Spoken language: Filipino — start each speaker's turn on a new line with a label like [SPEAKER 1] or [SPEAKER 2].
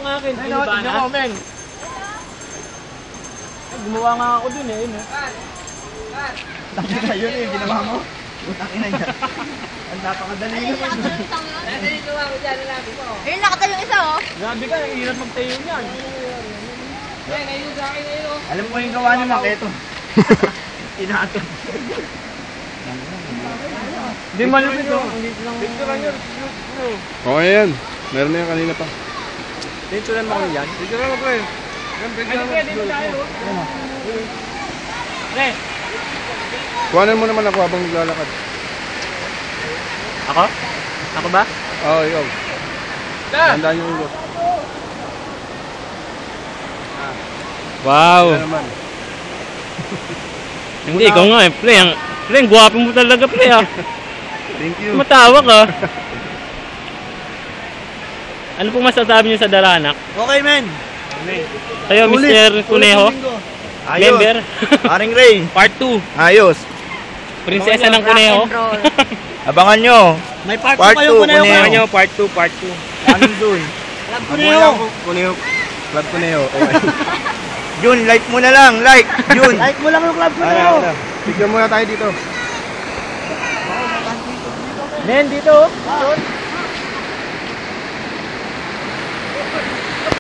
[SPEAKER 1] akin.
[SPEAKER 2] Ay, tignan mo, men.
[SPEAKER 1] Gumawa nga ako dun eh.
[SPEAKER 2] Tapos na yun eh, ginawa mo. Utakin na dyan. Ang napakadali naman.
[SPEAKER 3] Nadali gawa ko dyan, nalabi mo.
[SPEAKER 4] Ayun, nakatayo yung isa, oh.
[SPEAKER 1] Grabe ka, ang hirap magtayo niyan.
[SPEAKER 3] Ngayon sa akin, ngayon o.
[SPEAKER 2] Alam ko yung gawa ni Mac, eto. Inato.
[SPEAKER 1] Hindi malupit oh. Picturean nyo.
[SPEAKER 5] Okay yan. Meron na yan kanina pa.
[SPEAKER 1] Picturean mo kami yan.
[SPEAKER 5] Picturean mo, pre.
[SPEAKER 1] Ano kaya dito tayo? Pre.
[SPEAKER 5] Kuhanan mo naman ako habang naglalakad.
[SPEAKER 1] Ako? Ako ba?
[SPEAKER 5] Oo, ikaw. Tandaan yung ulo.
[SPEAKER 6] Wow.
[SPEAKER 5] Ano naman?
[SPEAKER 6] Hindi, ikaw nga eh. Pre, ang gwapo mo talaga, pre ah.
[SPEAKER 5] Thank you.
[SPEAKER 6] Matawa ka. Ano pong masasabi niyo sa Daranak?
[SPEAKER 2] Okay, men.
[SPEAKER 6] Kayo, Mr. Kuneho?
[SPEAKER 2] Ayos.
[SPEAKER 6] Member?
[SPEAKER 2] Aring Ray.
[SPEAKER 6] Part 2.
[SPEAKER 2] Ayos.
[SPEAKER 6] Prinsesa ng Kuneho.
[SPEAKER 2] Abangan nyo.
[SPEAKER 1] May part 2
[SPEAKER 2] Part
[SPEAKER 1] kayo
[SPEAKER 2] 2,
[SPEAKER 1] Kuneho.
[SPEAKER 6] Abangan nyo, part 2, part 2.
[SPEAKER 2] Ano dun?
[SPEAKER 1] Club Kuneho.
[SPEAKER 5] Kuneho. Club Kuneho. Okay.
[SPEAKER 2] Jun, like mo na lang. Like. Jun.
[SPEAKER 1] Like mo lang yung Club Kuneho.
[SPEAKER 5] Picture muna tayo dito.
[SPEAKER 1] Men, dito.